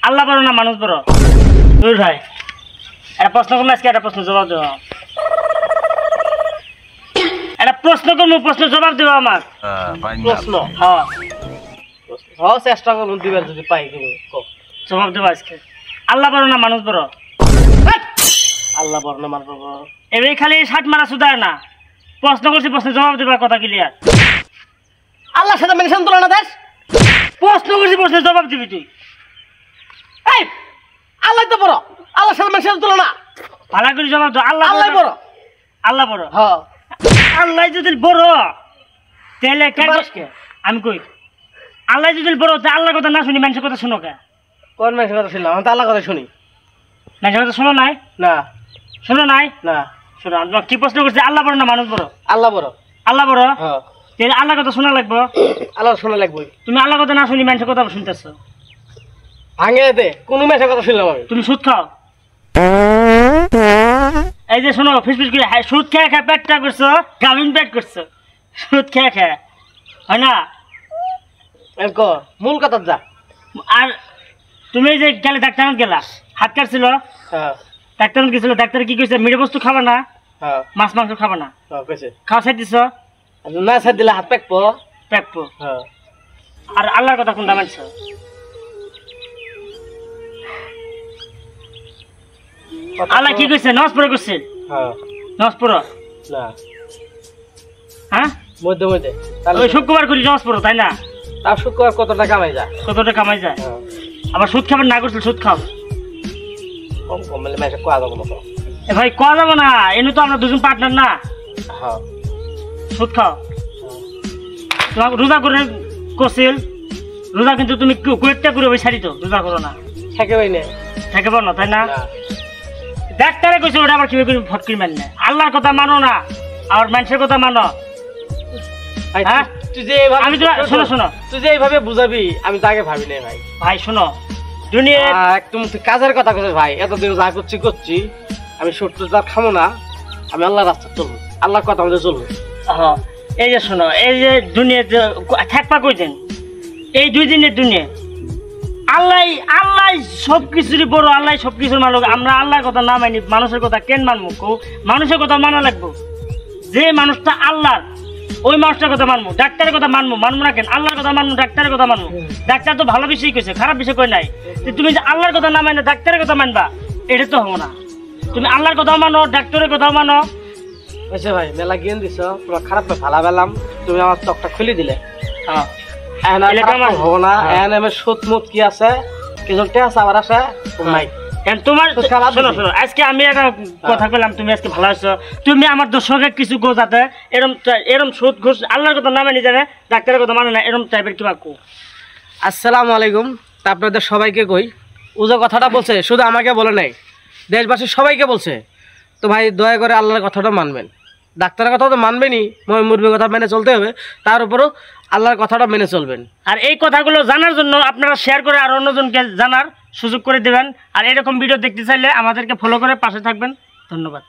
আল্লাহ বড় না মানুষ বড়? তুই ভাই একটা প্রশ্ন করলে আজকে একটা প্রশ্ন জবাব দেবো। একটা প্রশ্ন করবো, প্রশ্ন জবাব দেবো আমার। প্রশ্ন? হ্যাঁ হ্যাঁ, চেষ্টা করুন দিবেন যদি পাই। জবাব দেবো আজকে। আল্লাহ বড় না মানুষ বড়? আল্লাহ বড় না মানুষ বড়? এবার খালি ষাট মারা সুদায় না, প্রশ্ন করছি, প্রশ্ন জবাব দেবার কথা ক্লিয়ার। আল্লাহর সাথে মেনশন তুলনা দেশ? প্রশ্ন করছি, প্রশ্ন জবাব দিবি তুই। এই আল্লাহ তো বড়, আল্লাহর সাথে মেনশন তুলনা। ভালো করে জবাব দাও। আল্লাহ আল্লাহ বড়? আল্লাহ বড়? হ্যাঁ। আল্লাহ যদি বড় তাহলে আমি কই আল্লাহ যদি বড়, আল্লাহর কথা না শুনি মানুষের কথা শুনো কে? কোন মানুষের কথা শুনলাম? আমি তো আল্লাহর কথা শুনি। মানুষের কথা শোনো নাই? না। শোনো নাই? না। শোনো, তোমার কি প্রশ্ন করছে? আল্লাহ বড় না মানুষ বড়? আল্লাহ বড়। আল্লাহ বড়? হ্যাঁ। তাহলে আল্লাহর কথা শোনা লাগবো। আল্লাহ শোনা লাগবে। তুমি আল্লাহর কথা না শুনি মানুষের কথা শুনতেছ। ভাঙে দে, কোন মানুষের কথা শুনলাম আমি? তুমি সুদ খাও। এই যে শোনো, ফিসফিস করে সুদ খেয়ে খেয়ে পেটটা করছো, গ্রামীণ পেট করছো, সুদ খেয়ে খেয়ে, হয় না? মূল কথা যা। আর তুমি এই যে গেলে ডাক্তার গেলা, হাত কাটছিল, হ্যাঁ। ডাক্তার গেছিল, ডাক্তার কি কইছে? মিঠে বস্তু খাবা না, হ্যাঁ। মাছ মাংস খাবা না। কইছে খাওয়া ছাড় দিছ? না ছাড় দিলে হাত পেকবো। পেকবো। হ্যাঁ। আর আল্লাহর কথা কোনটা মানছ? আল্লাহ কি কইছে? নামাজ পড়ে করছে? হ্যাঁ। নামাজ পড়ো না। হ্যাঁ, মধ্যে মধ্যে ওই শুক্রবার করি নামাজ পড়ো, তাই না? তার শুক্রবার কত টাকা কামাই যায়? কতটা কামাই যায়? আবার সুদ খাবার না করছিল, সুদ খাও। কম কম মানে মাসে কোয়া যাবো না তো। এ ভাই কোয়া যাবো না, এনে তো আমরা দুজন পার্টনার না। হ্যাঁ। সুদ খাও। তোমাকে রোজা করে করছিল, রোজা কিন্তু তুমি কয়েকটা করে ওই শাড়ি তো রোজা করো না, থাকে ওই নে থাকে পারো না, তাই না? ডাক্তারে কইছে ওটা আবার কিভাবে করে ফটকির মান না। আল্লাহর কথা মানো না, আর মানুষের কথা মানো। হ্যাঁ, তুই যে এইভাবে আমি তো শোনো শোনো, তুই যে এইভাবে বুঝাবি আমি তো আগে ভাবি নাই ভাই। ভাই শোনো, দুনিয়া একদম তুই কাজের কথা করছিস ভাই। এতদিন যা করছি আমি সত্য যা খামো না, আমি আল্লাহর রাস্তা চলবো, আল্লাহর কথা আমাদের চলবো। হ্যাঁ, এই যে শোনো, এই যে দুনিয়াতে থাকবা কইতেন, এই 2 দিনের দুনিয়া আল্লাহ আল্লাহ সবকিছুরই বড়, আল্লাহ সবকিছুর মালিক। আমরা আল্লাহর কথা না মানি, মানুষের কথা কেন মানবো? মানুষের কথা মানা লাগবো। যে মানুষটা আল্লাহর, ওই মানুষটার কথা মানবো। ডাক্তারের কথা মানবো না কেন? আল্লাহর কথা মানবো, ডাক্তারের কথা মানবো। ডাক্তার তো ভালো বিষয় কইছে, খারাপ বিষয় কই নাই। তুমি যে আল্লাহর কথা না মানে ডাক্তারের কথা মানবা, এটা তো হবো না। তুমি আল্লাহর কথা মানো, ডাক্তারের কথা মানো। আচ্ছা ভাই, মেলা জ্ঞান দিছ, তোমার খারাপ ভালা পেলাম, তুমি আমার চোখটা খুলে দিলে। হ্যাঁ, হবো না। আমার সুদ মুদ কি আছে, কিছু টেস আবার আছে নাই। তোমার শোনো শোনো, আজকে আমি একটা কথা বললাম, তুমি আজকে ভালো আছো, তুমি আমার দর্শকের কিছু গোজাতে এরম সুদ ঘুষ আল্লাহর কথা না মানি জানে, ডাক্তারের কথা মানে না, এরম টাইপের কিবা কো। আসসালামু আলাইকুম। তা আপনাদের সবাইকে কই, ও যে কথাটা বলছে শুধু আমাকে বলে নাই, দেশবাসীর সবাইকে বলছে। তো ভাই দয়া করে আল্লাহর কথাটা মানবেন, ডাক্তারের কথা তো মানবেনই, মুরবির কথা মেনে চলতে হবে, তার উপরও আল্লাহর কথাটা মেনে চলবেন। আর এই কথাগুলো জানার জন্য আপনারা শেয়ার করে আর অন্যজনকে জানার সুযোগ করে দেবেন। আর এরকম ভিডিও দেখতে চাইলে আমাদেরকে ফলো করে পাশে থাকবেন। ধন্যবাদ।